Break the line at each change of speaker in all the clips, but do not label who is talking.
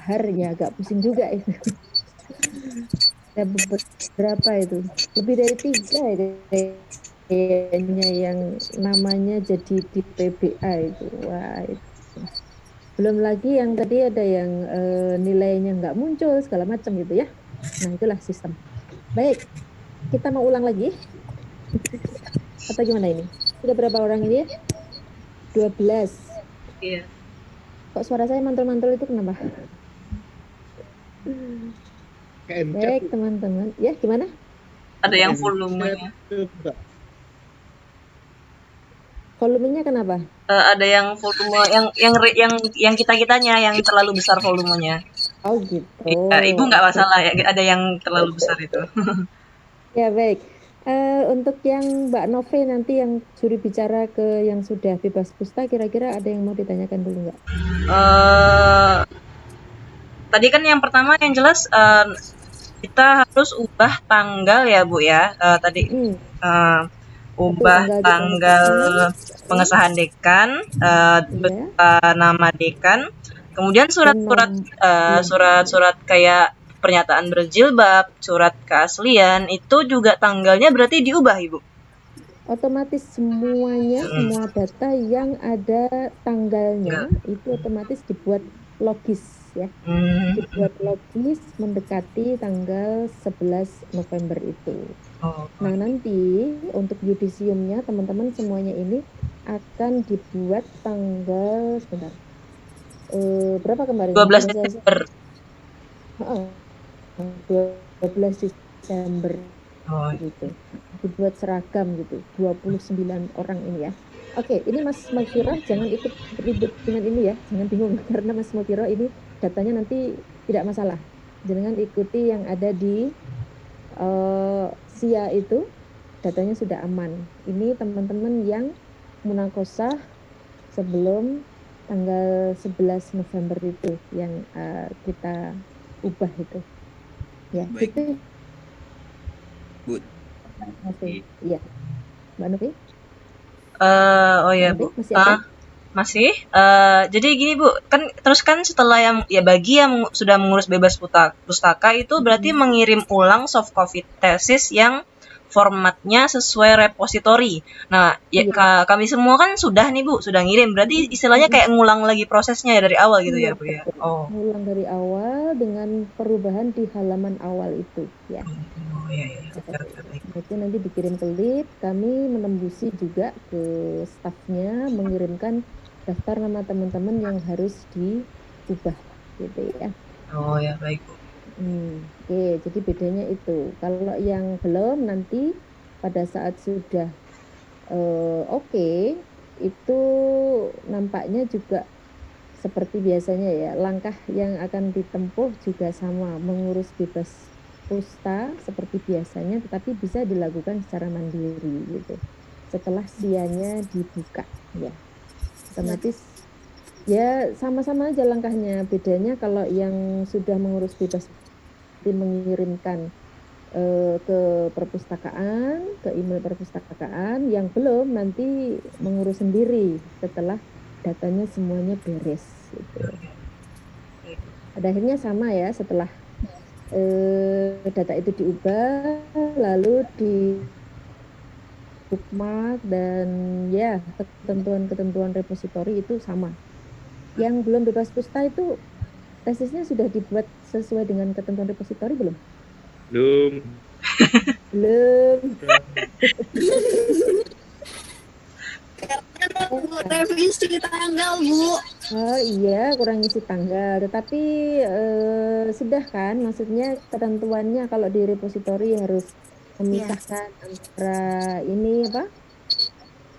dahar ya agak pusing juga itu. Ada beberapa itu, lebih dari 3 itu kayaknya yang namanya jadi di PBA itu. Wah, itu. Belum lagi yang tadi ada yang nilainya nggak muncul segala macam gitu ya. Nah, itulah sistem. Baik, kita mau ulang lagi atau gimana ini? Sudah berapa orang ini ya? 12.
Iya.
Kok suara saya mantul-mantul itu kenapa?
KNChat,
Baik, teman-teman. Ya, gimana?
Ada yang
KNChat,
volumenya.
Mbak.
Volumenya kenapa?
Ada yang volume yang kita-kitanya yang terlalu besar volumenya.
Oh, gitu.
Iya, Ibu nggak
Oke.
masalah ya, ada yang terlalu besar itu.
Ya, baik. Untuk yang Mbak Nove nanti yang juri bicara ke yang sudah bebas pulsa, kira-kira ada yang mau ditanyakan dulu nggak?
Eh, Tadi kan yang pertama yang jelas kita harus ubah tanggal ya Bu ya. Tadi
Betul,
ubah
tanggal di
tanggal pengesahan dekan,
ya,
nama dekan, kemudian
dan
surat-surat kayak pernyataan berjilbab, surat keaslian itu juga tanggalnya berarti diubah Ibu.
otomatis semuanya, semua data yang ada tanggalnya itu otomatis dibuat logis ya. Dibuat logis mendekati tanggal 11 November itu. Nah, nanti untuk yudisiumnya teman-teman semuanya ini akan dibuat tanggal sebentar. Berapa kemarin?
12 Desember.
12 Desember gitu. Dibuat seragam gitu. 29 orang ini ya. Oke, ini Mas Mafiro jangan ikut ribut dengan ini ya. Jangan bingung karena Mas Mafiro ini datanya nanti tidak masalah. Jangan ikuti yang ada di SIA itu, datanya sudah aman. Ini teman-teman yang munakosah sebelum tanggal 11 November itu yang kita ubah itu. Ya,
Baik.
itu.
Bu.
Iya. Mbak Novi?
Oh ya Bu.
Masih ada?
Masih. Jadi gini Bu, kan terus kan setelah yang ya bagi yang sudah mengurus bebas pustaka itu berarti mengirim ulang soft copy tesis yang formatnya sesuai repositori. Nah, ya kami semua kan sudah nih Bu, sudah ngirim. Berarti istilahnya kayak ngulang lagi prosesnya ya dari awal gitu ya Bu ya. Oh.
Ngulang dari awal dengan perubahan di halaman awal itu ya.
Oh iya.
Itu nanti dikirim ke lead, kami menembusi juga ke stafnya mengirimkan daftar nama teman-teman yang harus diubah gitu ya.
Oh ya, baik Bu.
Oke, jadi bedanya itu. Kalau yang belum nanti pada saat sudah oke, itu nampaknya juga seperti biasanya ya. Langkah yang akan ditempuh juga sama, mengurus bebas pulsa seperti biasanya, tetapi bisa dilakukan secara mandiri gitu. Setelah SIA-nya dibuka ya. Otomatis ya sama-sama aja langkahnya. Bedanya kalau yang sudah mengurus bebas mengirimkan ke perpustakaan, ke email perpustakaan, yang belum nanti mengurus sendiri setelah datanya semuanya beres gitu. Pada akhirnya sama ya, setelah data itu diubah lalu di bookmark dan ya ketentuan-ketentuan repositori itu sama. Yang belum bebas pulsa itu tesisnya sudah dibuat sesuai dengan ketentuan repositori belum? Belum.
Karena buat revisi tanggal Bu.
Oh iya, kurang isi tanggal. Tetapi sudah kan, maksudnya ketentuannya kalau di repositori harus memisahkan antara ini apa?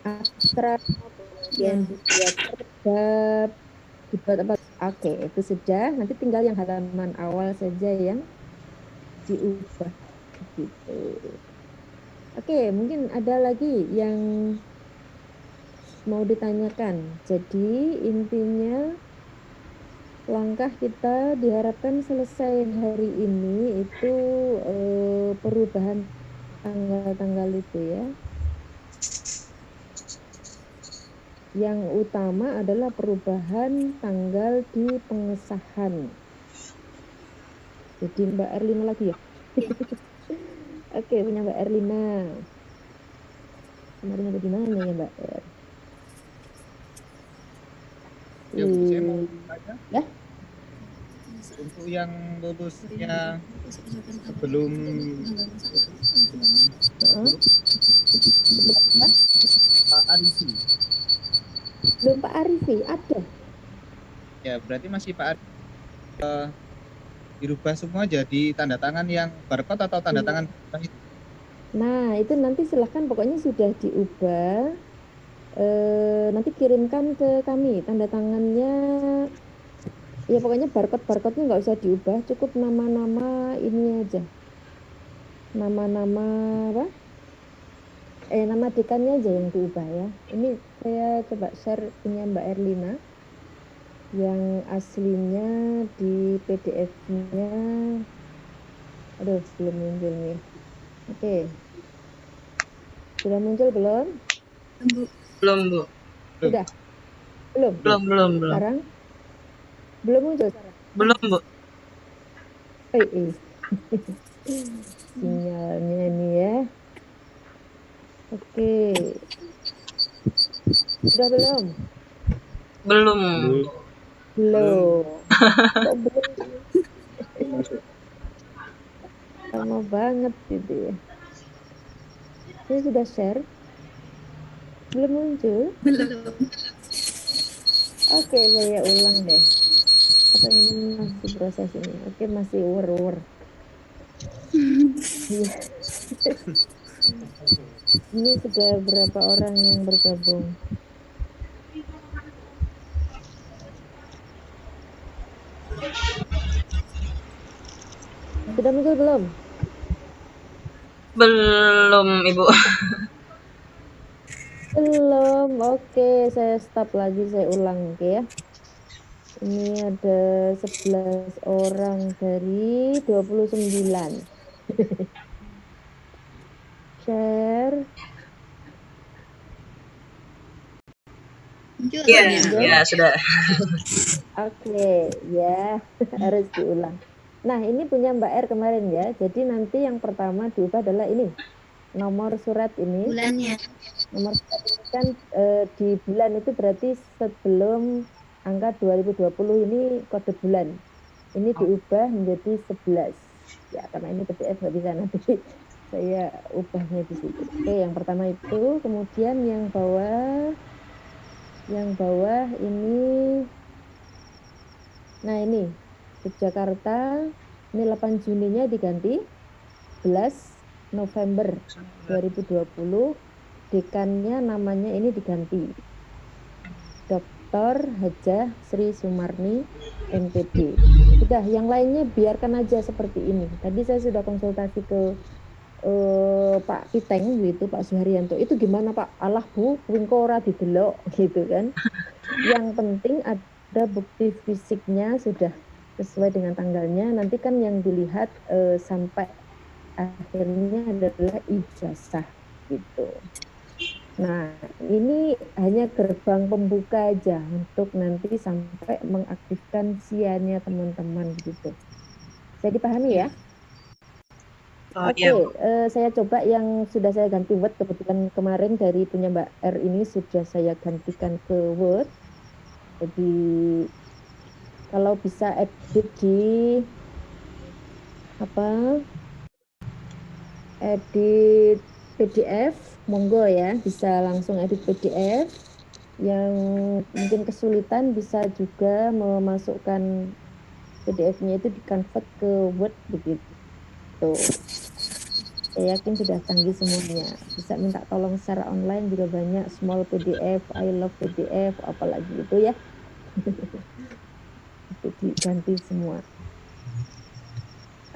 Abstrak, kemudian dibuat tergab, dibuat apa? Oke, itu sudah. Nanti tinggal yang halaman awal saja yang diubah gitu. Oke, mungkin ada lagi yang mau ditanyakan. Jadi intinya langkah kita diharapkan selesai hari ini itu perubahan tanggal-tanggal itu ya. Yang utama adalah perubahan tanggal di pengesahan. Jadi Mbak Erlina lagi ya. Oke, punya Mbak Erlina. Kemarin ada di mana ya Mbak Er?
Ya Bu, saya mau
Ih,
tanya
ya,
untuk yang lulusnya sebelum
heeh.
sebelum
Sebelum apa?
Pak Arifi.
Belum Pak Arifi, ada.
Ya, berarti masih Pak Arifi dirubah semua jadi tanda tangan yang barcode atau tanda
Iya.
tangan biasa itu.
Nah, itu nanti silahkan pokoknya sudah diubah. Nanti kirimkan ke kami tanda tangannya. Ya pokoknya barcode-barcode-nya nggak usah diubah, cukup nama-nama ini aja. Nama-nama apa? Nama dekannya aja yang diubah ya. Ini saya coba share punya Mbak Erlina yang aslinya di PDF-nya. Aduh, belum muncul nih. Oke, sudah muncul belum?
Bu.
Belum, Bu.
Belum,
Sudah? Belum?
belum.
Belum.
Sekarang? Belum muncul sekarang?
Belum, Bu.
Eh. Sinyalnya ini ya. Oke, sudah belum?
Belum.
Belum.
Belum. Kok belum? Lama banget gitu ya. Saya sudah share. Belum muncul.
Belum.
Oke, saya ulang deh. Apa ini masih proses ini? Oke, masih war. Iya. Ini sudah berapa orang yang bergabung? Sudah muncul belum?
Belum, Ibu.
Belum. Oke, saya stop lagi, saya ulang oke ya. Ini ada 11 orang dari 29. Share.
Muncul
Iya,
ya.
ya sudah.
Oke, ya harus diulang. Nah, ini punya Mbak R kemarin ya. Jadi nanti yang pertama diubah adalah ini. Nomor surat ini.
Bulannya.
Nomor surat ini kan di bulan itu berarti sebelum angka 2020 ini kode bulan. Ini diubah menjadi 11. Ya, karena ini PDF nggak bisa nanti saya ubahnya di situ. Oke, yang pertama itu. Kemudian yang bawah ini. Nah, ini Yogyakarta, ini 8 Juninya diganti 11 November 2020. Dekannya namanya ini diganti. Dr. Hajah Sri Sumarni, MPD. Sudah, yang lainnya biarkan aja seperti ini. Tadi saya sudah konsultasi ke Pak Piteng gitu, Pak Suharyanto. Itu gimana Pak? Alah Bu, wingkora didelok gitu kan. Yang penting ada bukti fisiknya sudah sesuai dengan tanggalnya. Nanti kan yang dilihat sampai akhirnya adalah ijazah gitu. Nah, ini hanya gerbang pembuka aja untuk nanti sampai mengaktifkan SIA-nya teman-teman gitu. Saya dipahami ya?
Oh,
Oke,
iya, Bu.
saya coba yang sudah saya ganti Word. Kebetulan kemarin dari punya Mbak R ini sudah saya gantikan ke Word. Jadi kalau bisa edit di edit PDF, monggo ya, bisa langsung edit PDF. Yang mungkin kesulitan bisa juga memasukkan PDF-nya itu di-convert ke Word begitu. Saya yakin sudah canggih semuanya. Bisa minta tolong secara online juga banyak, small PDF, I love PDF, apalagi itu ya. Itu diganti semua.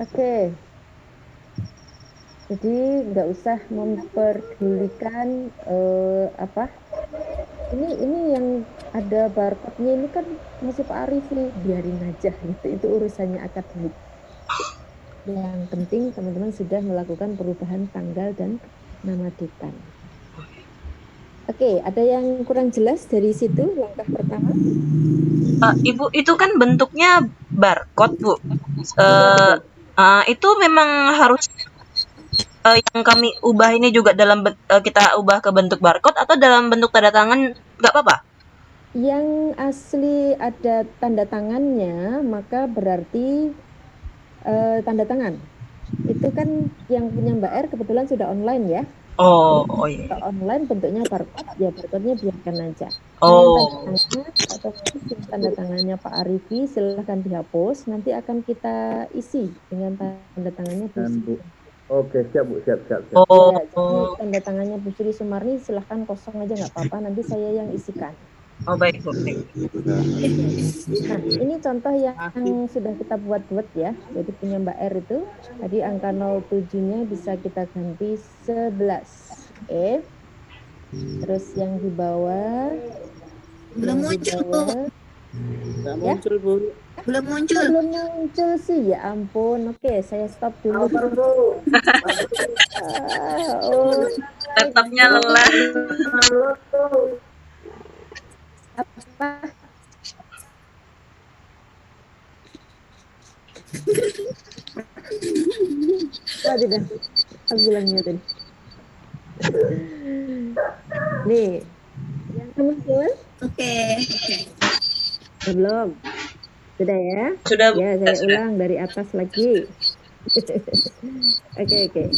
Oke. Jadi nggak usah memperdulikan ini yang ada barcode-nya ini kan masih Pak Arif nih, biarin aja gitu. Itu urusannya akademik. Yang penting teman-teman sudah melakukan perubahan tanggal dan nama dekan. Oke, ada yang kurang jelas dari situ langkah pertama?
Ibu, itu kan bentuknya barcode, Bu. Eh, itu memang harus yang kami ubah ini juga kita ubah ke bentuk barcode atau dalam bentuk tanda tangan nggak apa-apa?
Yang asli ada tanda tangannya, maka berarti tanda tangan. Itu kan yang punya Mbak R kebetulan sudah online ya.
Oh iya.
Kalau online bentuknya barcode, ya barcode-nya biarkan aja.
Oh.
Yang tanda tangannya atau tanda tangannya Pak Arifi silahkan dihapus. Nanti akan kita isi dengan tanda tangannya Bu Sri.
Oke, siap Bu, siap.
Oh.
Ya, jadi tanda tangannya Bu Sri Sumarni silahkan kosong aja nggak apa-apa. Nanti saya yang isikan.
Oh baik Bu.
Nah, ini contoh yang sudah kita buat ya. Jadi punya Mbak R itu, tadi angka 07-nya bisa kita ganti 11. Oke. Terus yang di bawah.
Belum muncul, Bu.
Ya?
Belum muncul.
Belum muncul sih, ya ampun. Oke, saya stop dulu.
Laptopnya lelah.
Apa? Oh, tidak. Aku bilangnya tadi. Nih, yang muncul?
Oke.
Belum. Sudah ya?
Sudah Bu.
Ya, saya
Sudah.
ulang dari atas lagi. Oke.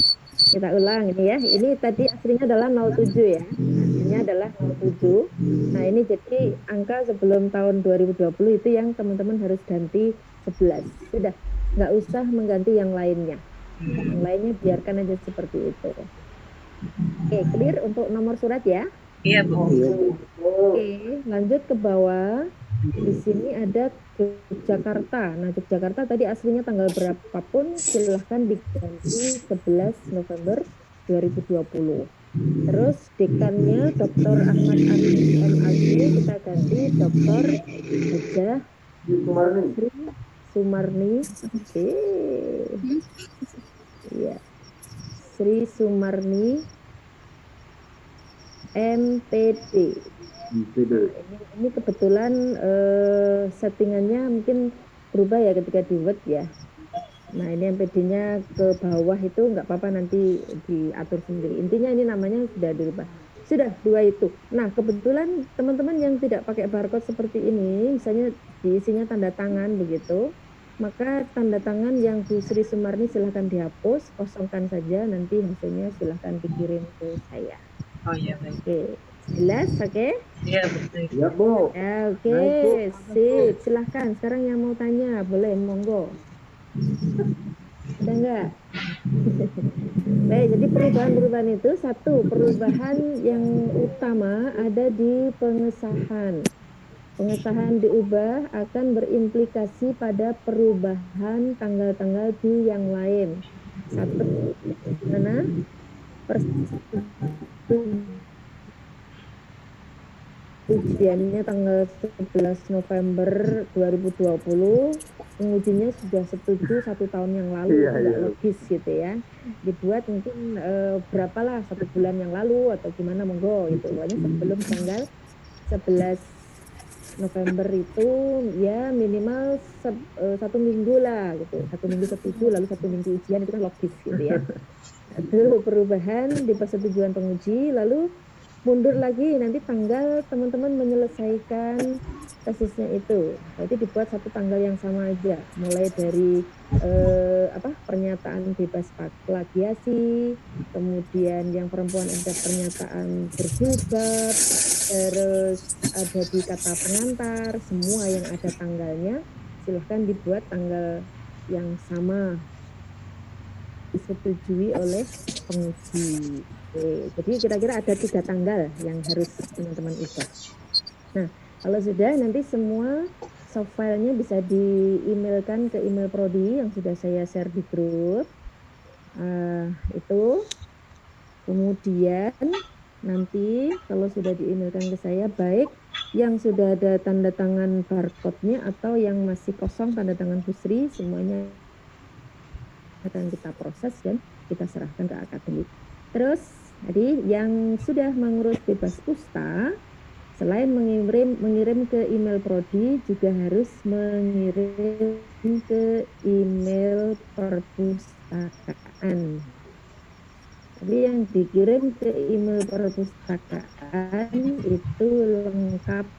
Kita ulang ini ya. Ini tadi aslinya adalah 07 ya. Aslinya adalah 07. Nah, ini jadi angka sebelum tahun 2020 itu yang teman-teman harus ganti 11. Sudah, nggak usah mengganti yang lainnya. Yang lainnya biarkan aja seperti itu. Oke, clear untuk nomor surat ya?
Iya Bu.
Oke, lanjut ke bawah. Di sini ada Yogyakarta. Nah, Yogyakarta tadi aslinya tanggal berapapun silahkan diganti 11 November 2020. Terus dekannya Dr. Ahmad Arif MAG kita ganti Dr. Hajah Sri Sumarni. Oke. Iya. Sri Sumarni MPD. Nah, ini kebetulan settingannya mungkin berubah ya ketika di Word ya. Nah, ini MPD-nya ke bawah itu nggak apa-apa, nanti diatur sendiri. Intinya ini namanya sudah dirubah. Sudah, 2 itu. Nah, kebetulan teman-teman yang tidak pakai barcode seperti ini, misalnya diisinya tanda tangan begitu, maka tanda tangan yang Bu Sri Sumarni silahkan dihapus, kosongkan saja, nanti hasilnya silahkan dikirim ke saya.
Oh iya baik.
Oke, jelas, oke?
Iya betul.
Ya, Bu.
Ya, oke, sip. Silahkan. Sekarang yang mau tanya, boleh, monggo. Ada nggak? Baik, jadi perubahan-perubahan itu, satu, perubahan yang utama ada di pengesahan. Pengesahan diubah akan berimplikasi pada perubahan tanggal-tanggal di yang lain. Satu, mana? Ujiannya tanggal 11 November 2020, pengujinya sudah setuju 1 tahun yang lalu, tidak logis gitu ya. Dibuat mungkin berapalah 1 bulan yang lalu atau gimana, monggo gitu. Pokoknya sebelum tanggal 11 November itu ya minimal 1 minggu lah gitu. 1 minggu setuju lalu 1 minggu ujian, itu kan logis gitu ya. Itu perubahan di persetujuan penguji, lalu mundur lagi nanti tanggal teman-teman menyelesaikan tesisnya itu. Berarti dibuat 1 tanggal yang sama aja, mulai dari pernyataan bebas plagiasi, kemudian yang perempuan ada pernyataan berjilbab, terus ada di kata pengantar, semua yang ada tanggalnya silahkan dibuat tanggal yang sama, disetujui oleh penguji. Oke, jadi kira-kira ada 3 tanggal yang harus teman-teman ubah. Nah, kalau sudah, nanti semua soft file-nya bisa di-emailkan ke email prodi yang sudah saya share di grup. Itu. Kemudian nanti kalau sudah di-emailkan ke saya, baik yang sudah ada tanda tangan barcode-nya atau yang masih kosong tanda tangan Bu Sri, semuanya akan kita proses dan kita serahkan ke akademik. Terus tadi yang sudah mengurus bebas pusta, Selain mengirim ke email prodi, juga harus mengirim ke email perpustakaan. Tapi yang dikirim ke email perpustakaan itu lengkap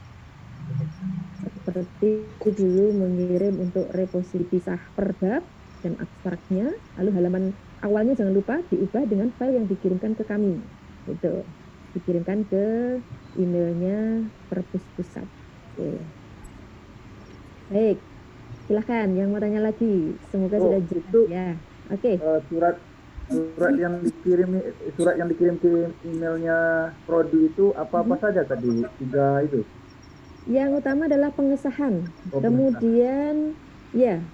seperti dulu mengirim untuk reposisi pisah per bab dan abstraknya, lalu halaman awalnya jangan lupa diubah dengan file yang dikirimkan ke kami. Itu dikirimkan ke emailnya perpus pusat. Oke. Baik, silahkan yang mau tanya lagi. Semoga sudah jelas
itu
ya. Oke.
surat yang dikirim ke emailnya prodi itu apa saja tadi Bu? 3 itu.
Yang utama adalah pengesahan.
Oh,
Kemudian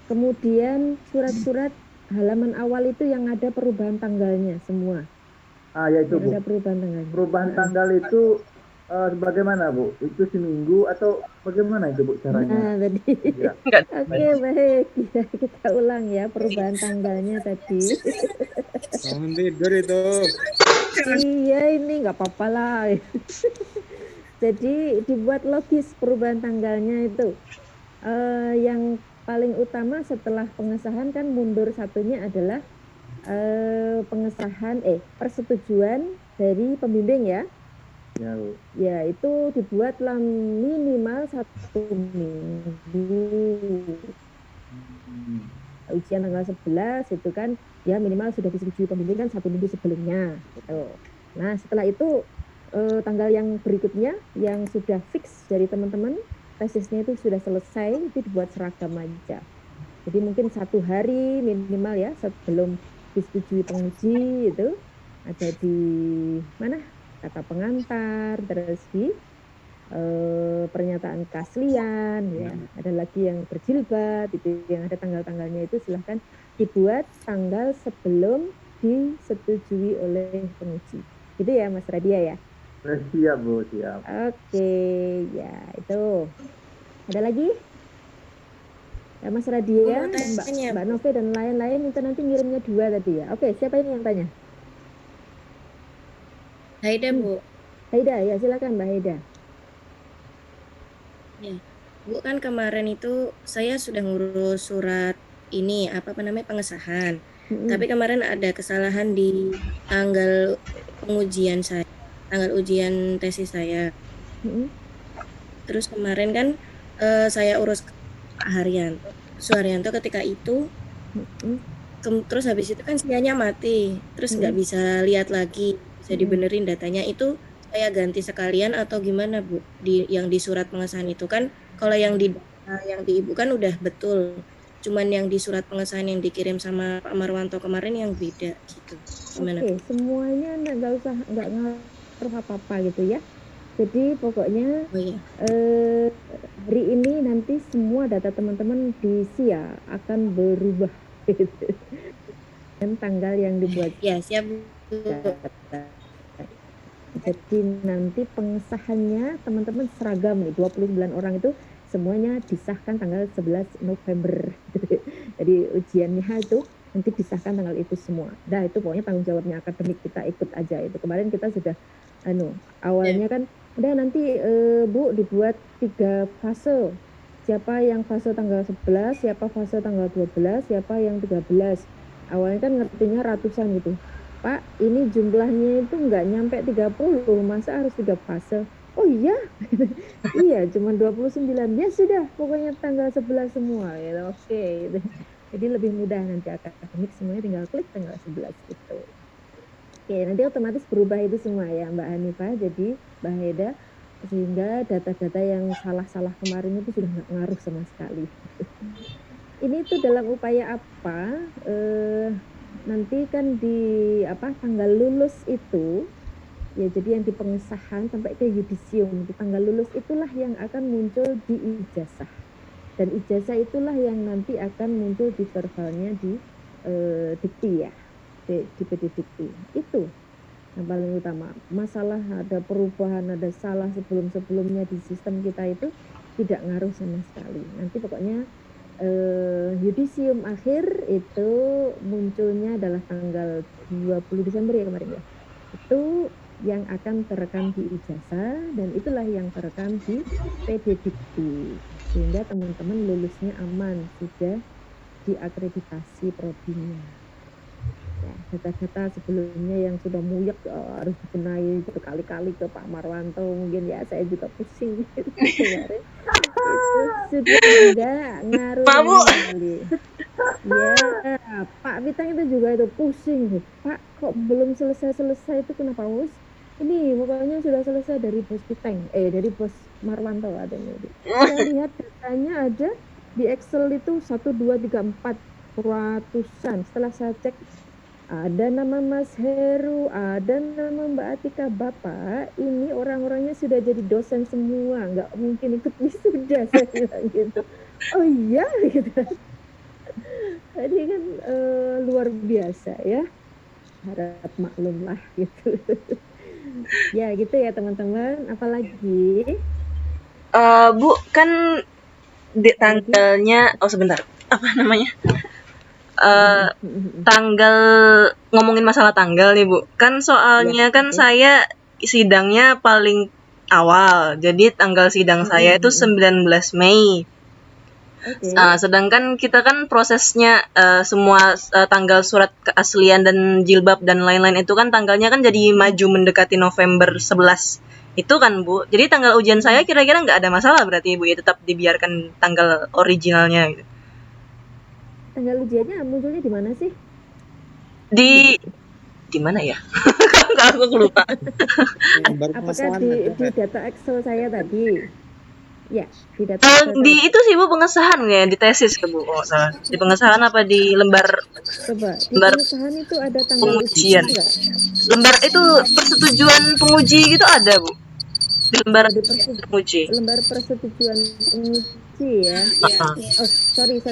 kemudian surat-surat halaman awal itu yang ada perubahan tanggalnya semua.
Ya itu Bu.
Ada perubahan tanggalnya.
Perubahan tanggal itu bagaimana Bu? Itu seminggu atau bagaimana itu Bu caranya?
Nah, tadi.
Ya.
Oke, baik. Ya, kita ulang ya perubahan tanggalnya tadi.
Bangun tidur itu.
Iya, ini nggak apa-apa lah. Jadi dibuat logis perubahan tanggalnya itu. Yang paling utama setelah pengesahan kan mundur satunya adalah persetujuan dari pembimbing ya.
Ya, Bu.
Ya, itu dibuatlah minimal 1 minggu. Ujian tanggal 11 itu kan ya minimal sudah disetujui pembimbing kan 1 minggu sebelumnya gitu. Nah, setelah itu tanggal yang berikutnya yang sudah fix dari teman-teman tesisnya itu sudah selesai, itu dibuat seragam aja. Jadi mungkin 1 hari minimal ya sebelum disetujui penguji itu ada di mana kata pengantar, terus di pernyataan keaslian ya, ada lagi yang berjilbab itu yang ada tanggal-tanggalnya itu silahkan dibuat tanggal sebelum disetujui oleh penguji. Gitu ya Mas Radia ya.
Siap Bu, siap.
Oke, ya itu. Ada lagi? Ya Mas Radia, Mbak Nove dan lain-lain itu nanti ngirimnya 2 tadi ya. Oke, siapa ini yang tanya?
Haida Bu.
Haida, ya silakan Mbak Haida.
Ya, Bu kan kemarin itu saya sudah ngurus surat ini pengesahan. Tapi kemarin ada kesalahan di tanggal pengujian saya, tanggal ujian tesis saya. Terus kemarin kan saya urus Pak Haryanto ketika itu. Terus habis itu kan sinyalnya mati, terus nggak bisa lihat lagi, bisa dibenerin datanya itu saya ganti sekalian atau gimana Bu? Yang di surat pengesahan itu kan kalau yang di Ibu kan udah betul, cuman yang di surat pengesahan yang dikirim sama Pak Marwanto kemarin yang beda gitu. Gimana?
Oke, semuanya nggak ngaruh apa-apa gitu ya. Jadi pokoknya hari ini nanti semua data teman-teman di SIA akan berubah dan tanggal yang dibuat.
Ya, siap.
Jadi nanti pengesahannya teman-teman seragam nih, 29 orang itu semuanya disahkan tanggal 11 November. Jadi ujiannya itu nanti disahkan tanggal itu semua. Nah, itu pokoknya tanggung jawabnya akademik, kita ikut aja itu. Kemarin kita sudah awalnya kan udah nanti Bu dibuat 3 fase. Siapa yang fase tanggal 11, siapa fase tanggal 12, siapa yang 13. Awalnya kan ngertinya ratusan gitu. Pak, ini jumlahnya itu nggak nyampe 30, masa harus 3 fase? Oh iya, iya cuma 29, ya sudah pokoknya tanggal 11 semua gitu. Oke, gitu. Jadi lebih mudah nanti akademik semuanya tinggal klik tanggal 11 gitu. Oke, nanti otomatis berubah itu semua ya Mbak Hanifah, jadi Mbak Heda, sehingga data-data yang salah-salah kemarin itu sudah nggak ngaruh sama sekali. Ini tuh dalam upaya apa? Nanti kan di tanggal lulus itu ya, jadi yang di pengesahan sampai ke yudisium di tanggal lulus itulah yang akan muncul di ijazah, dan ijazah itulah yang nanti akan muncul di verbalnya di dikti ya, di PD dikti. Itu yang paling utama. Masalah ada perubahan, ada salah sebelumnya di sistem kita itu tidak ngaruh sama sekali. Nanti pokoknya yudisium akhir itu munculnya adalah tanggal 20 Desember ya kemarin ya. Itu yang akan terekam di ijazah, dan itulah yang terekam di PDDikti, sehingga teman-teman lulusnya aman, sudah diakreditasi prodinya. Ya, data-data sebelumnya yang sudah muyek harus dibenahi berkali-kali ke Pak Marwanto, mungkin ya saya juga pusing gitu kemarin. Itu sudah enggak ngaruh
Pak, Bu.
sekali. Ya, Pak Bintang itu juga itu pusing. Pak, kok belum selesai itu kenapa, Bos? Ini pokoknya sudah selesai dari Bos Bintang, dari Bos Marwanto ada nih. Saya lihat datanya ada di Excel itu 1, 2, 3, 4 ratusan. Setelah saya cek, ada nama Mas Heru, ada nama Mbak Atika. Bapak, ini orang-orangnya sudah jadi dosen semua, nggak mungkin ikut wisuda, saya bilang gitu. Oh iya, gitu. Tadi kan luar biasa ya, harap maklum lah gitu. Ya gitu ya teman-teman, apalagi?
Bu, kan di tanggalnya, sebentar, apa namanya? Tanggal, ngomongin masalah tanggal nih Bu, kan soalnya kan saya sidangnya paling awal, jadi tanggal sidang saya itu 19 Mei. Sedangkan kita kan prosesnya semua tanggal surat keaslian dan jilbab dan lain-lain itu kan tanggalnya kan jadi maju mendekati November 11 itu kan Bu. Jadi tanggal ujian saya kira-kira nggak ada masalah berarti Bu ya, tetap dibiarkan tanggal originalnya gitu.
Tanggal ujiannya munculnya di mana sih?
Di mana ya? Aku lupa.
Apakah di data Excel saya tadi? Ya, di data Excel.
Di itu sih Bu, pengesahan ya, di tesis ke Bu. Oh, salah. Di pengesahan apa di lembar?
Coba, di pengesahan itu ada tanggal
pengujian.
enggak?
Lembar itu persetujuan penguji gitu ada Bu. Di lembar penguji.
Lembar persetujuan penguji ya. Oh, sorry.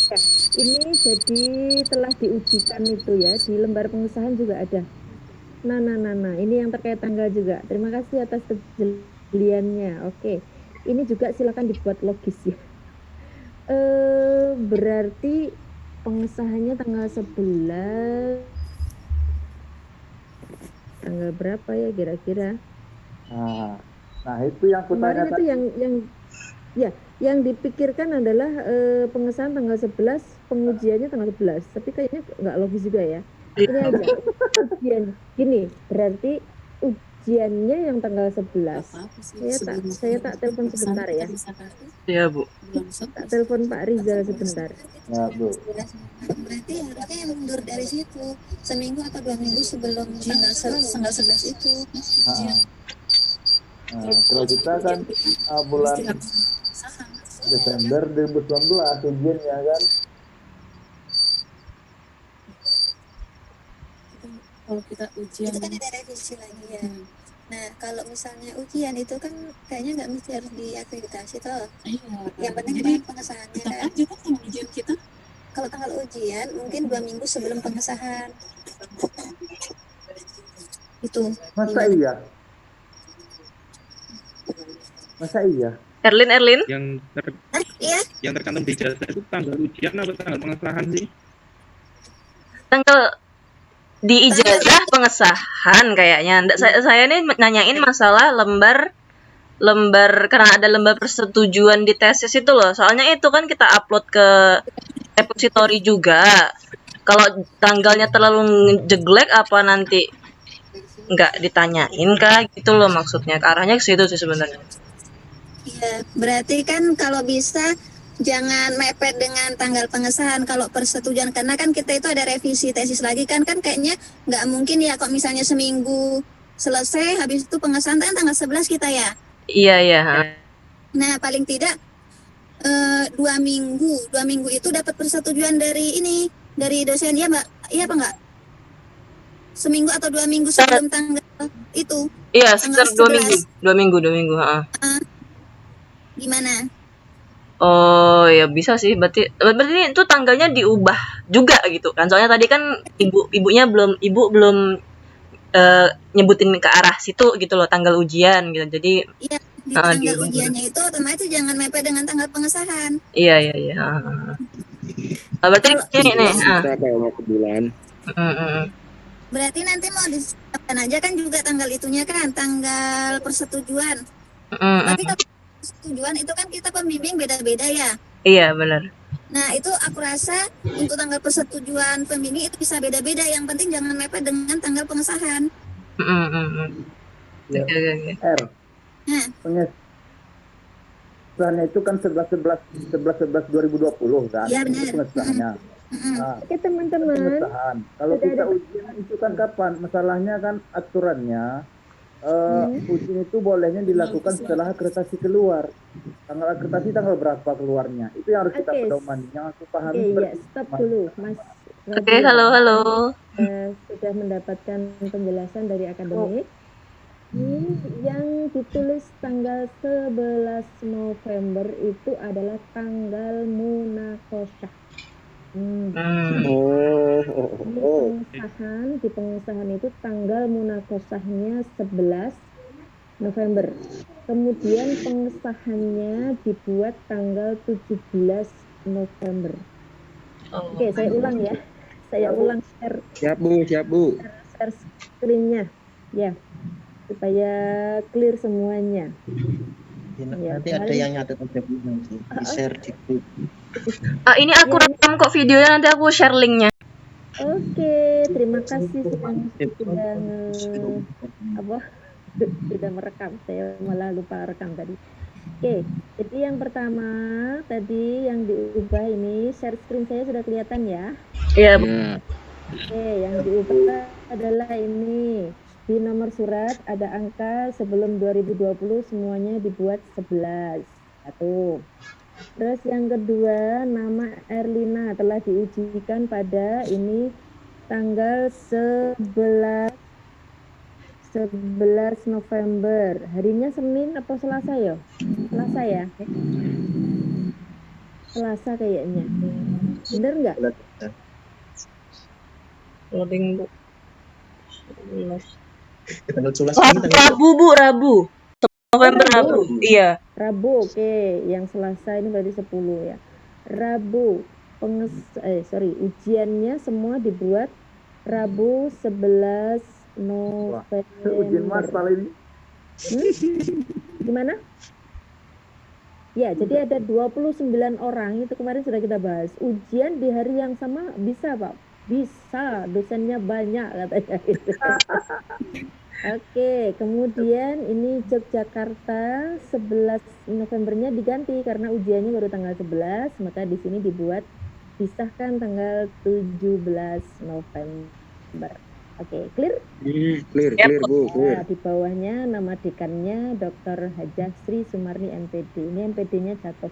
Ya, ini jadi telah diujikan itu ya, di lembar pengesahan juga ada. Nah, ini yang terkait tanggal juga. Terima kasih atas kejeliannya. Oke, ini juga silakan dibuat logis ya. Berarti pengesahannya tanggal 11. Tanggal berapa ya kira-kira?
Nah itu yang kemarin
itu yang dipikirkan adalah pengesahan tanggal 11, pengujiannya tanggal 11. Tapi kayaknya nggak logis juga ya. Ini aja ujian. Gini, berarti ujiannya yang tanggal 11. Saya tak telepon sebentar ya.
Iya Bu.
Tak telepon Pak Rizal sebentar.
Ya Bu.
Berarti harusnya yang mundur dari situ seminggu atau 2 minggu sebelum tanggal 11 itu.
Kalau kita kan bulan Desember 2019 ujiannya kan.
Kalau kita ujian itu kan ada revisi lagi ya. Nah kalau misalnya ujian itu kan kayaknya nggak mesti harus diakreditasi toh. Yang penting kan pengesahannya kan. Juga tanggal ujian kita. Kalau tanggal ujian mungkin 2 minggu sebelum pengesahan. Itu.
Masa iya?
Erlin?
Yang tercantum di ijazah itu tanggal ujian apa tanggal pengesahan sih?
Tanggal di ijazah pengesahan kayaknya. Saya ini nanyain masalah lembar karena ada lembar persetujuan di tesis itu loh. Soalnya itu kan kita upload ke repository juga. Kalau tanggalnya terlalu jeglek apa nanti nggak ditanyain kah gitu loh maksudnya. Ke arahnya ke situ sih sebenarnya.
Iya, berarti kan kalau bisa jangan mepet dengan tanggal pengesahan kalau persetujuan, karena kan kita itu ada revisi tesis lagi kan kayaknya nggak mungkin ya kok misalnya seminggu selesai habis itu pengesahan kan tanggal 11 kita ya.
Iya.
Nah paling tidak 2 minggu itu dapat persetujuan dari dosen ya Mbak, iya apa enggak? Seminggu atau 2 minggu sebelum tanggal itu.
Iya, sekitar 2 minggu. 2 minggu.
Gimana?
Oh ya bisa sih, berarti itu tanggalnya diubah juga gitu kan? Soalnya tadi kan ibunya belum nyebutin ke arah situ gitu loh tanggal ujian gitu. Jadi
iya, di tanggal ujiannya itu otomatis jangan mepet dengan tanggal pengesahan.
Iya. Berarti ini nih.
Berapa bulan?
Berarti nanti mau aja kan juga tanggal itunya kan, tanggal persetujuan. Tapi kalau persetujuan itu kan kita pembimbing beda-beda ya.
Iya, benar.
Nah, itu aku rasa untuk tanggal persetujuan pembimbing itu bisa beda-beda. Yang penting jangan mepet dengan tanggal pengesahan.
Ya.
Oke.
Nah,
pengesahannya itu kan 11/11/2020 kan?
Iya, benar.
Itu pengesahannya. Nah,
Oke teman-teman,
pengesahan. Kalau
Sudah
kita
ada-
ujian itu kan kapan? Masalahnya kan aturannya ujian itu bolehnya dilakukan setelah akreditasi keluar. Tanggal akreditasi tanggal berapa keluarnya? Itu yang harus kita
Oke.
pedomani. Yang aku pahami
Oke, ya
seperti
stop
itu, Mas.
dulu, Mas.
Oke,
Rabi.
halo.
Sudah mendapatkan penjelasan dari akademik. Ini yang ditulis tanggal 11 November itu adalah tanggal munakosyah. Di pengesahan itu tanggal munakosyahnya 11 November. Kemudian pengesahannya dibuat tanggal 17 November. Oke, saya ulang ya. Saya ulang share
Siap Bu.
screen-nya. Ya. Supaya clear semuanya. Ya,
Nanti ada yang nyatet aja Bu, nanti di share di grup.
Ini aku rekam kok videonya, nanti aku share linknya.
Oke, terima kasih sudah merekam. Saya malah lupa rekam tadi. Oke, jadi yang pertama tadi yang diubah ini share screen saya sudah kelihatan ya.
Iya, Bu.
Oke, yang diubah adalah ini. Di nomor surat ada angka sebelum 2020 semuanya dibuat 11. Satu. Terus yang kedua, nama Erlina telah diujikan pada ini tanggal 11 November. Harinya Senin atau Selasa ya? Selasa ya? Selasa kayaknya. Bener nggak?
Loading, Bu.
Tanggal 11 ini
Rabu. November Rabu. Iya.
Rabu, oke. Yang Selasa ini berarti 10 ya. Rabu. Ujiannya semua dibuat Rabu 11 November.
Ujian massal ini.
Gimana? Ya, jadi ada 29 orang, itu kemarin sudah kita bahas. Ujian di hari yang sama bisa, Pak? Bisa, dosennya banyak katanya. Oke, kemudian ini Yogyakarta 11 Novembernya diganti karena ujiannya baru tanggal 11, maka di sini dibuat pisahkan tanggal 17 November. Oke, clear?
Clear Bu,
Nah, di bawahnya nama dekannya Dr. Hajah Sri Sumarni MPD. Ini MPD-nya jatuh.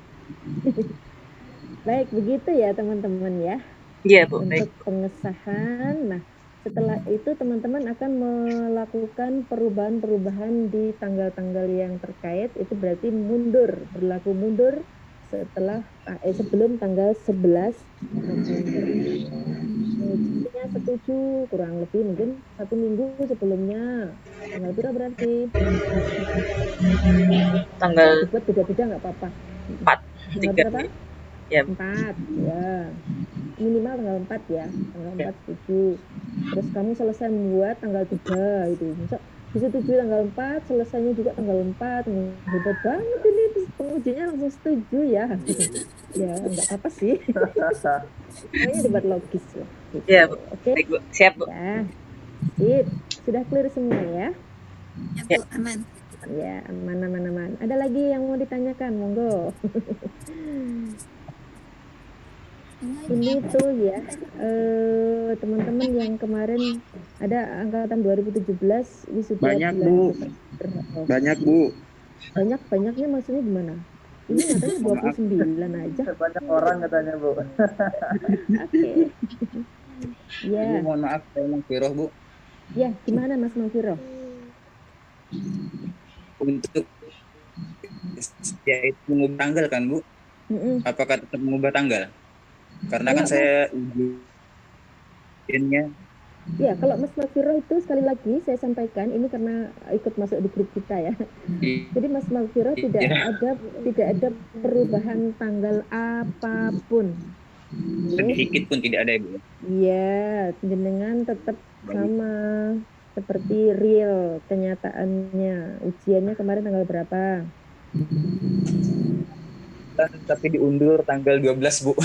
Baik, begitu ya teman-teman ya.
Iya, Bu.
Untuk
Baik.
pengesahan. Nah, setelah itu teman-teman akan melakukan perubahan-perubahan di tanggal-tanggal yang terkait. Itu berarti berlaku mundur sebelum tanggal 11 November. Jadinya setuju kurang lebih mungkin 1 minggu sebelumnya. Tanggal berapa berarti?
Tanggal
Dibuat beda-beda nggak apa-apa.
4.
Tanggal
3.
berapa?
Ya.
4 ya. Minimal tanggal 4 ya. Tanggal 4 setuju. Terus kamu selesai membuat tanggal 3 itu. Misal disetujui tanggal 4, selesainya juga tanggal 4. Hebat banget ini, pengujinya langsung setuju ya. Ya, enggak apa sih. Pokoknya dibuat logis lah. Gitu.
Iya, Bu.
Oke.
Baik, Bu. Siap, Bu.
Ya. Sip. Sudah clear semua ya?
Ya, Bu, aman.
Ya, aman. Ada lagi yang mau ditanyakan? Monggo. Ini tuh ya, teman-teman yang kemarin ada angkatan 2017 wisuda
Banyak,
bulan
Bu.
September.
Banyak Bu.
Banyaknya maksudnya gimana? Ini katanya 29 aja.
Banyak orang katanya Bu.
Oke. Ya,
Ini mohon maaf saya Mas Firoh Bu.
ya gimana Mas Malviro?
Untuk yaitu mengubah tanggal kan Bu? Apakah tetap mengubah tanggal? Karena kan saya ujiannya.
Ya, kalau Mas Malviro itu sekali lagi saya sampaikan ini karena ikut masuk di grup kita ya. Jadi Mas Malviro tidak ada perubahan tanggal apapun.
Sedikit pun tidak ada Ibu.
Iya, jenengan tetap sama seperti real kenyataannya. Ujiannya kemarin tanggal berapa?
Tapi diundur tanggal 12, Bu.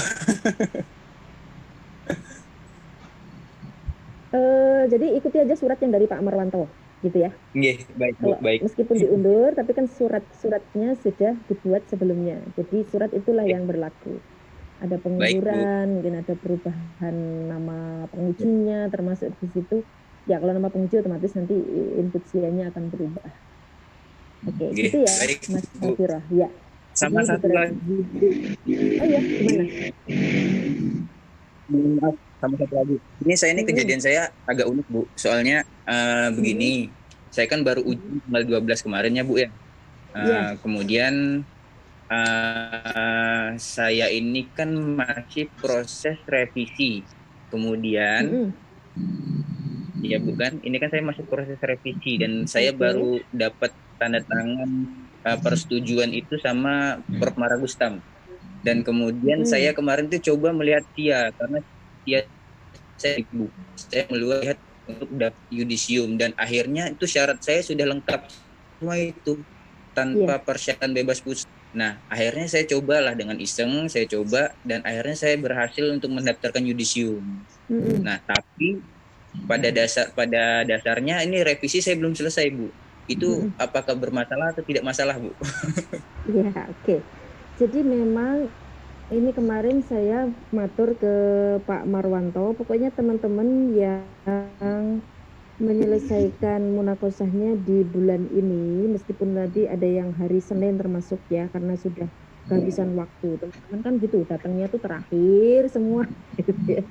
Jadi ikuti aja surat yang dari Pak Marwanto, gitu ya.
Nggih, baik, Bu, baik.
Meskipun diundur, tapi kan suratnya sudah dibuat sebelumnya. Jadi surat itulah yang berlaku. Ada pengunduran, mungkin ada perubahan nama pengujinya, termasuk di situ. Ya kalau nama penguji otomatis nanti input SIA-nya akan berubah. Oke, gitu ya,
baik,
Mas Hafirah. Ya.
Sama satu lagi.
Oh ya, gimana?
Sama satu lagi. Ini saya kejadian saya agak unik, Bu. Soalnya begini, saya kan baru uji tanggal 12 kemarin ya, Bu ya. Kemudian saya ini kan masih proses revisi. Kemudian ya bukan, ini kan saya masih proses revisi dan saya baru dapat tanda tangan persetujuan itu sama Prof. Maragustam. Dan kemudian saya kemarin tuh coba melihat SIA karena SIA saya melihat untuk daftar yudisium dan akhirnya itu syarat saya sudah lengkap semua itu tanpa persyaratan bebas pulsa. Nah, akhirnya saya cobalah dengan iseng, saya coba dan akhirnya saya berhasil untuk mendaftarkan yudisium. Nah, tapi pada dasarnya ini revisi saya belum selesai, Bu. Itu apakah bermasalah atau tidak masalah, Bu?
Ya, oke. Jadi memang ini kemarin saya matur ke Pak Marwanto, pokoknya teman-teman yang menyelesaikan munakosahnya di bulan ini, meskipun tadi ada yang hari Senin termasuk ya, karena sudah kehabisan waktu. Teman-teman kan gitu, datangnya tuh terakhir semua gitu ya.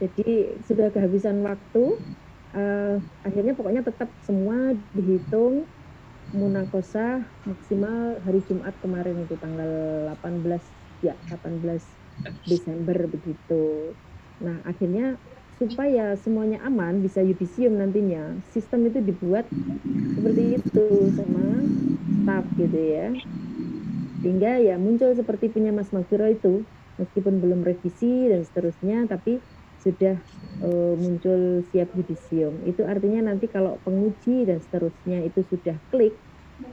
Jadi sudah kehabisan waktu, akhirnya pokoknya tetap semua dihitung munakosah maksimal hari Jumat kemarin itu tanggal 18 Desember begitu. Nah, akhirnya supaya semuanya aman bisa yudisium nantinya, sistem itu dibuat seperti itu sama staff gitu ya. Sehingga ya muncul seperti punya Mas Magiro itu, meskipun belum revisi dan seterusnya, tapi sudah muncul siap yudisium. Itu artinya nanti kalau penguji dan seterusnya itu sudah klik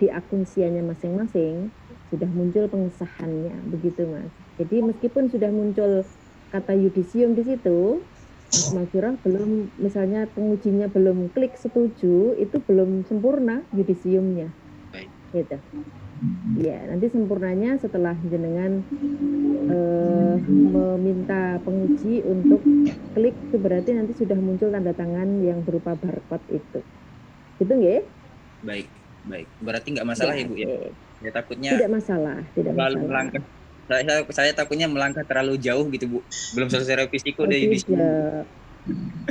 di akun SIA-nya masing-masing, sudah muncul pengesahannya, begitu Mas. Jadi meskipun sudah muncul kata yudisium di situ, Mas Magiro belum, misalnya pengujinya belum klik setuju, itu belum sempurna yudisiumnya. Gitu. Ya, nanti sempurnanya setelah jenengan meminta penguji untuk klik, itu berarti nanti sudah muncul tanda tangan yang berupa barcode itu. Gitu nggih?
Baik. Berarti nggak masalah ya, Bu ya? Ya takutnya
tidak masalah.
Melangkah. Saya takutnya melangkah terlalu jauh gitu, Bu. Belum selesai revisi kok dari yudisium.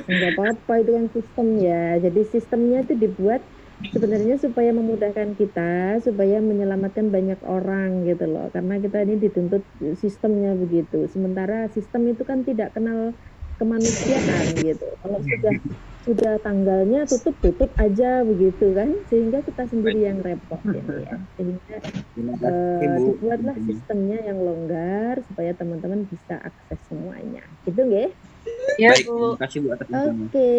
Enggak apa-apa, itu kan sistem ya. Jadi sistemnya itu dibuat sebenarnya supaya memudahkan kita, supaya menyelamatkan banyak orang gitu loh. Karena kita ini dituntut sistemnya begitu. Sementara sistem itu kan tidak kenal kemanusiaan gitu. Kalau sudah tanggalnya tutup aja begitu kan, sehingga kita sendiri yang repot ya. Sehingga dibuatlah sistemnya yang longgar supaya teman-teman bisa akses semuanya. Gitu nggih?
Ya,
baik,
Bu.
terima kasih, Bu.
Oke,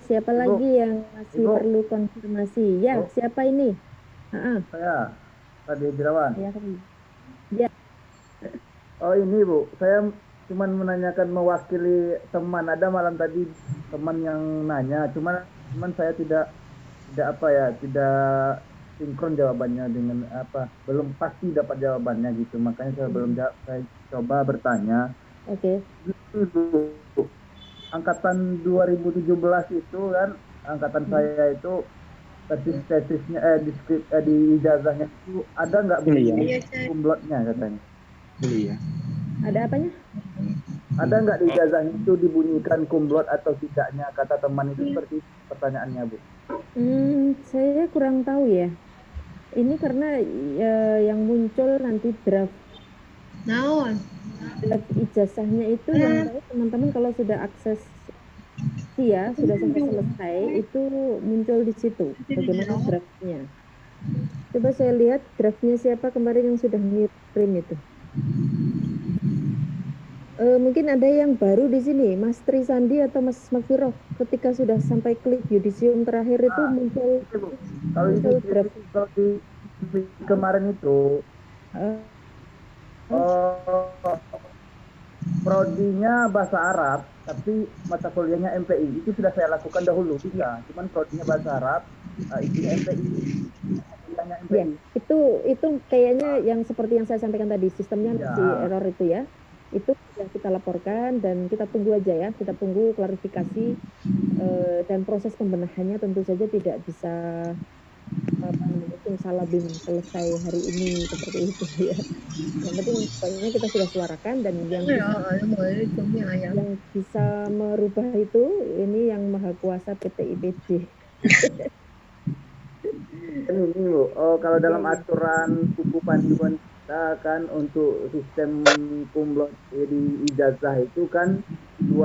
siapa lagi yang masih perlu konfirmasi? Ya, siapa ini?
Saya, Tadi Jirawan.
Ya.
Oh ini Bu, saya cuma menanyakan mewakili teman. Ada malam tadi teman yang nanya, cuman saya tidak sinkron jawabannya dengan belum pasti dapat jawabannya gitu. Makanya saya belum saya coba bertanya.
Oke.
Angkatan 2017 itu kan, angkatan saya itu tesisnya di ijazahnya itu ada nggak bunyi kumlotnya katanya?
Iya.
Ada apanya?
Ada nggak di ijazahnya itu dibunyikan kumlot atau tidaknya, kata teman itu seperti pertanyaannya, Bu.
Saya kurang tahu ya. Ini karena yang muncul nanti draft ijazahnya itu yang tahu teman-teman kalau sudah akses SIA sudah sampai selesai itu muncul di situ bagaimana draftnya. Coba saya lihat draftnya siapa kemarin yang sudah ngirim itu. Mungkin ada yang baru di sini, Mas Trisandi atau Mas Magfiro. Ketika sudah sampai klik yudisium terakhir itu muncul
kalau di kemarin itu prodinya bahasa Arab, tapi mata kuliahnya MPI. Itu sudah saya lakukan dahulu, bisa. Cuman prodinya bahasa Arab, isinya MPI.
Ya, itu kayaknya yang seperti yang saya sampaikan tadi, sistemnya masih error itu ya. Itu sudah kita laporkan dan kita tunggu aja ya, kita tunggu klarifikasi dan proses pembenahannya tentu saja tidak bisa salabim selesai hari ini seperti itu ya. Yang penting pokoknya kita sudah suarakan dan yang bisa merubah itu ini yang maha kuasa PT IPB.
Ini Bu, kalau dalam aturan buku panduan kita kan untuk sistem kumlot di ijazah itu kan 5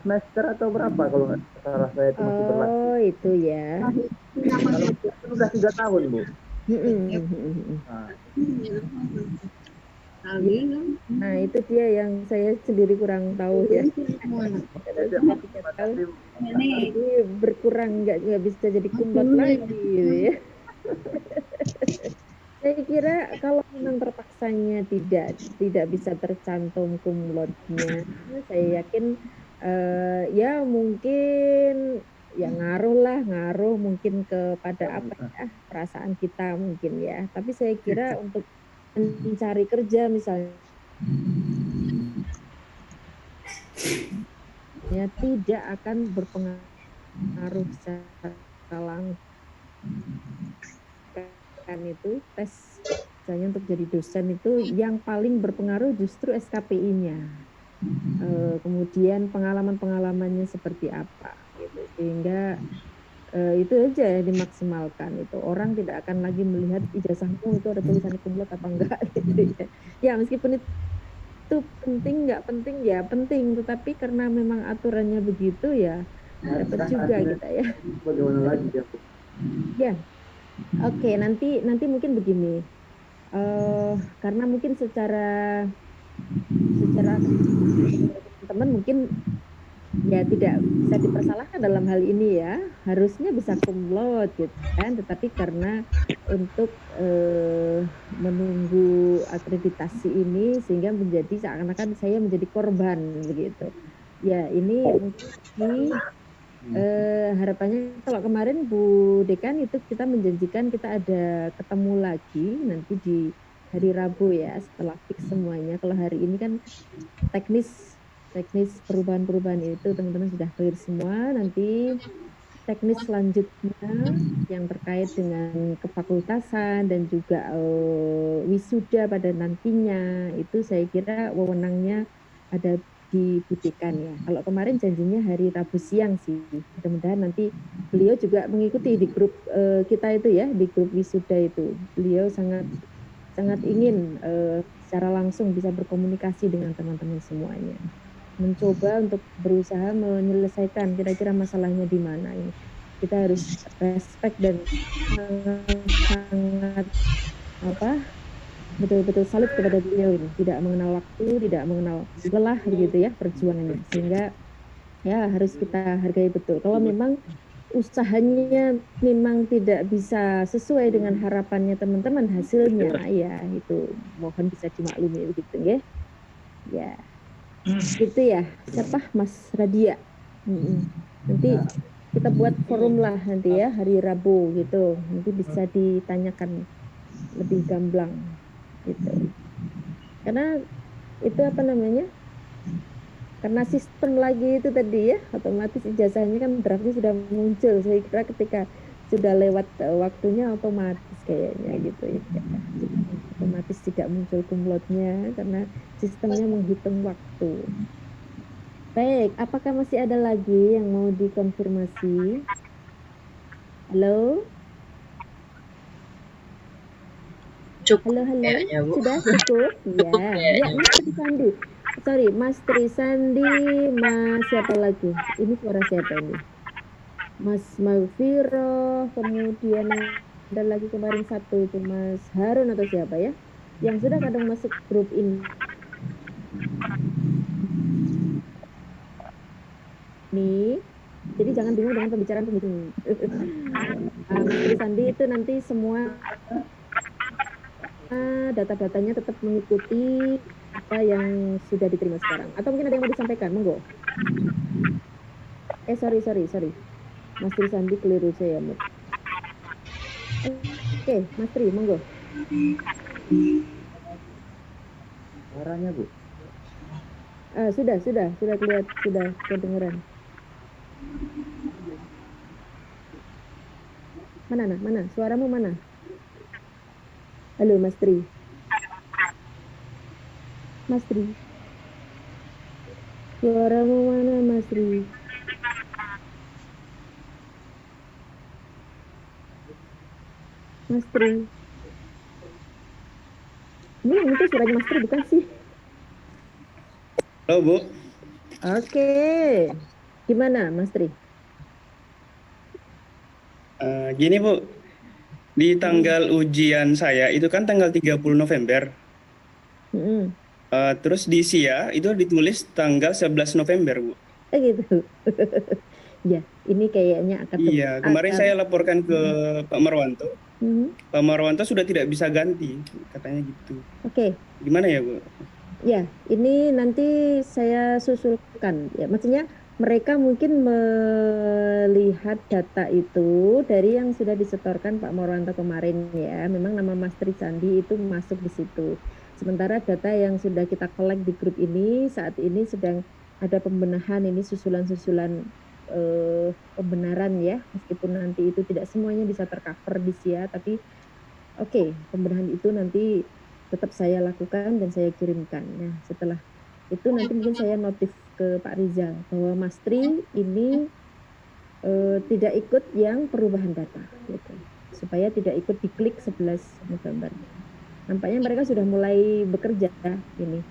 semester atau berapa kalau nggak salah saya itu masih berlaku.
Oh itu ya.
Kalau itu sudah 3 tahun Bu.
Nah itu dia yang saya sendiri kurang tahu ya. Jadi berkurang nggak bisa jadi kumlot lagi gitu ya. Saya kira kalau memang terpaksanya tidak bisa tercantum kumlotnya, saya yakin ya mungkin ya ngaruh mungkin kepada apa ya perasaan kita mungkin ya. Tapi saya kira untuk mencari kerja misalnya ya tidak akan berpengaruh secara langsung kan itu tes misalnya untuk jadi dosen itu yang paling berpengaruh justru SKPI-nya kemudian pengalamannya seperti apa gitu sehingga itu aja yang dimaksimalkan itu orang tidak akan lagi melihat ijazahmu itu ada tulisan kumlot apa enggak gitu ya. Ya meskipun itu penting nggak penting ya penting tetapi karena memang aturannya begitu ya dapat juga kita ya.
Bagaimana lagi ya Bu?
Ya. Oke, nanti mungkin begini. Karena mungkin secara teman mungkin ya tidak bisa dipersalahkan dalam hal ini ya. Harusnya bisa kumlot gitu kan, tetapi karena untuk menunggu akreditasi ini sehingga menjadi seakan-akan saya menjadi korban begitu. Ya, ini mungkin harapannya kalau kemarin Bu Dekan itu kita menjanjikan kita ada ketemu lagi nanti di hari Rabu ya setelah fix semuanya. Kalau hari ini kan teknis perubahan-perubahan itu teman-teman sudah clear semua. Nanti teknis selanjutnya yang terkait dengan kefakultasan dan juga wisuda pada nantinya itu saya kira wewenangnya ada dibuktikan ya. Kalau kemarin janjinya hari Rabu siang sih. Mudah-mudahan nanti beliau juga mengikuti di grup kita itu ya, di grup wisuda itu. Beliau sangat ingin secara langsung bisa berkomunikasi dengan teman-teman semuanya. Mencoba untuk berusaha menyelesaikan kira-kira masalahnya di mana ini. Kita harus respect dan sangat betul-betul salut kepada beliau ini, tidak mengenal waktu, tidak mengenal lelah begitu ya perjuangannya, sehingga ya harus kita hargai betul. Kalau memang usahanya memang tidak bisa sesuai dengan harapannya teman-teman hasilnya, ya itu mohon bisa dimaklumi begitu ya. Ya, gitu ya. Siapa Mas Radia? Nanti kita buat forum lah nanti ya hari Rabu gitu, nanti bisa ditanyakan lebih gamblang. Gitu. Karena itu karena sistem lagi itu tadi ya otomatis ijazahnya kan draftnya sudah muncul. Saya kira ketika sudah lewat waktunya otomatis kayaknya gitu ya otomatis tidak muncul kumlotnya karena sistemnya menghitung waktu. Baik, apakah masih ada lagi yang mau dikonfirmasi? Halo?
Cukup.
Halo. Sudah cukup? Ya, Mas Trisandi. Sorry, Mas Trisandi, Mas siapa lagi? Ini suara siapa ini? Mas Magfiro, kemudian ada lagi kemarin satu itu Mas Harun atau siapa ya? Yang sudah kadang masuk grup ini. ini. Jadi jangan bingung dengan pembicaraan ini. Mas Trisandi itu nanti semua data-datanya tetap mengikuti apa yang sudah diterima sekarang. Atau mungkin ada yang mau disampaikan, monggo. Sorry. Mas Trisandi keliru saya. Oke, Mas Tri, monggo.
Suaranya, Bu.
Sudah kelihatan, sudah kedengeran. Mana? Suaramu mana? Halo, Mas Tri. Suaramu mana, Mas Tri? Mas Tri. Ini itu suaranya Mas Tri bukan sih?
Halo, Bu.
Oke. Gimana, Mas Tri?
Gini, Bu. Di tanggal ujian saya itu kan tanggal 30 November. Terus di SIA itu ditulis tanggal 11 November, Bu.
Gitu. Ya, ini kayaknya akan...
Iya, kemarin saya laporkan ke Pak Marwanto. Pak Marwanto sudah tidak bisa ganti, katanya gitu.
Oke.
Gimana ya, Bu?
Ya, ini nanti saya susulkan. Ya, maksudnya mereka mungkin melihat data itu dari yang sudah disetorkan Pak Marwanto kemarin ya. Memang nama Mas Trisandi itu masuk di situ. Sementara data yang sudah kita collect di grup ini saat ini sedang ada pembenahan, ini susulan-susulan pembenaran ya. Meskipun nanti itu tidak semuanya bisa tercover di SIA, tapi oke, pembenahan itu nanti tetap saya lakukan dan saya kirimkan. Nah, setelah itu nanti mungkin saya notif ke Pak Rizal bahwa Mas Tri ini tidak ikut yang perubahan data, gitu. Supaya tidak ikut diklik 11 November. Nampaknya mereka sudah mulai bekerja ini,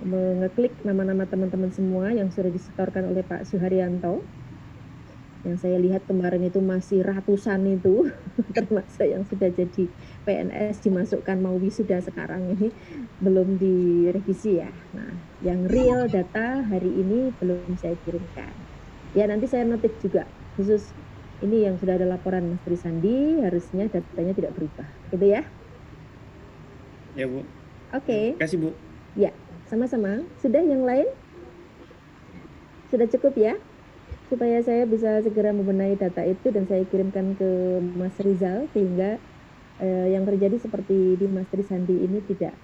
mengeklik nama-nama teman-teman semua yang sudah disetorkan oleh Pak Suharyanto. Yang saya lihat kemarin itu masih ratusan itu, termasuk yang sudah jadi PNS dimasukkan mau wisuda sekarang ini belum direvisi ya. Nah, yang real data hari ini belum saya kirimkan. Ya nanti saya notif juga khusus ini yang sudah ada laporan Mas Trisandi, harusnya datanya tidak berubah, gitu ya?
Ya, Bu.
Oke.
Terima kasih, Bu.
Ya, sama-sama. Sudah yang lain? Sudah cukup ya? Supaya saya bisa segera membenahi data itu dan saya kirimkan ke Mas Rizal sehingga yang terjadi seperti di Mas Trisandi ini tidak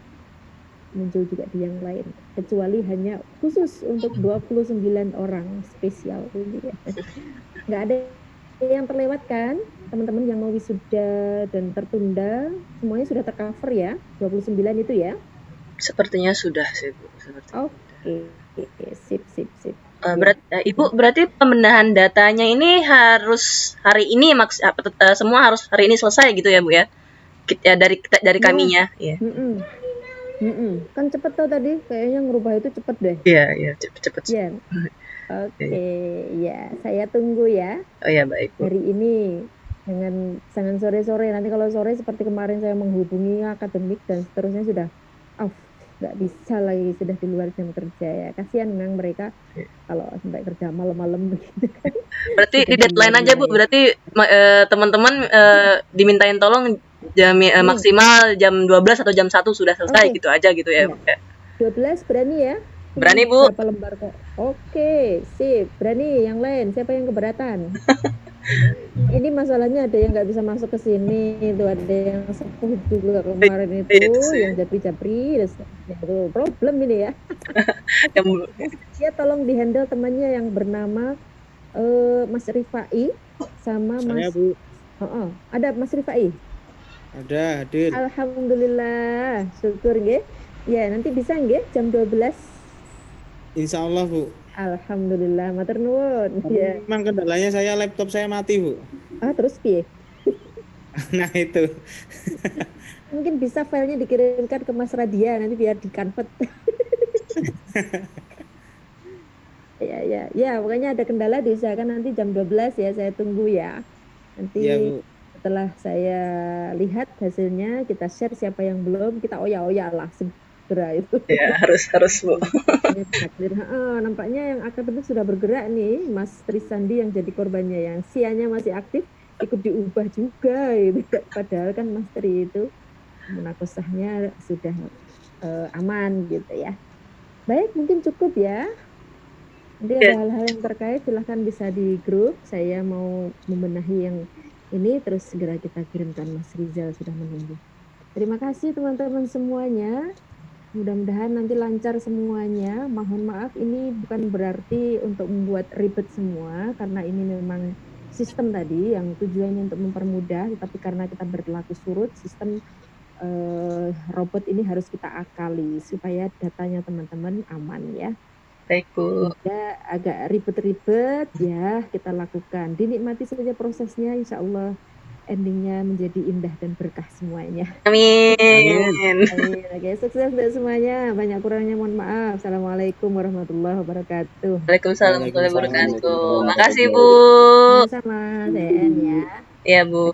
muncul juga di yang lain, kecuali hanya khusus untuk 29 orang spesial ini ya. Nggak ada yang terlewatkan, teman-teman yang mau wisuda dan tertunda semuanya sudah tercover ya, 29 itu ya?
Sepertinya sudah sih, Bu.
Oke, sip.
Ibu berarti pembenahan datanya ini harus hari ini semua harus hari ini selesai gitu ya, Bu ya? Dari kaminya, ya.
Kan cepet tuh tadi, kayaknya ngerubah itu cepet deh.
Iya, cepet.
Ya. Oke, ya saya tunggu ya.
Oh ya, baik, Bu.
Hari ini jangan sore-sore, nanti kalau sore seperti kemarin saya menghubungi akademik dan seterusnya sudah off, nggak bisa lagi, sudah di luar jam kerja ya. Kasihan memang mereka kalau sampai kerja malam-malam begitu kan.
Berarti di deadline aja, Bu. Berarti teman-teman dimintain tolong maksimal jam 12 atau jam 1 sudah selesai gitu aja gitu ya, Bu.
12 berani ya?
Berani, Bu.
Berapa lembar kok? Oke, sip. Berani. Yang lain siapa yang keberatan? Ini masalahnya ada yang nggak bisa masuk ke sini, itu ada yang sepuh juga kemarin itu, yang japri-japri, itu problem ini ya. Ya tolong dihandle temannya yang bernama Mas Rifai sama Mas. Ada Mas Rifai?
Ada, hadir.
Alhamdulillah, syukur nggih. Ya nanti bisa nggih jam 12.
Insya Allah, Bu.
Alhamdulillah, matur nuwun. Ya.
Memang kendalanya laptop saya mati, Bu.
Terus piye?
Nah itu.
Mungkin bisa filenya dikirimkan ke Mas Radia nanti biar di-convert. Ya, pokoknya ada kendala diusahakan nanti jam 12 ya, saya tunggu ya. Nanti ya, Bu. Setelah saya lihat hasilnya, kita share siapa yang belum, kita oya-oya langsung bergerak itu.
Ya, harus Bu.
Nampaknya yang akademik sudah bergerak nih, Mas Trisandi yang jadi korbannya, yang sianya masih aktif ikut diubah juga gitu. Padahal kan Mas Tri itu munakosahnya sudah aman gitu ya. Baik, mungkin cukup ya. Nanti ada hal-hal yang terkait silahkan bisa di grup. Saya mau membenahi yang ini terus segera kita kirimkan. Mas Rizal sudah menunggu. Terima kasih teman-teman semuanya. Mudah-mudahan nanti lancar semuanya. Mohon maaf ini bukan berarti untuk membuat ribet semua karena ini memang sistem tadi yang tujuannya untuk mempermudah, tetapi karena kita berlaku surut, sistem robot ini harus kita akali supaya datanya teman-teman aman ya.
Baik Bu.
Ya, agak ribet-ribet ya kita lakukan. Dinikmati saja prosesnya, insya Allah endingnya menjadi indah dan berkah semuanya.
Amin.
Amin. Oke, sukses untuk semuanya. Banyak kurangnya mohon maaf. Assalamualaikum warahmatullahi wabarakatuh.
Waalaikumsalam warahmatullahi wabarakatuh. Makasih Bu.
Sama-sama, CN ya.
Iya Bu.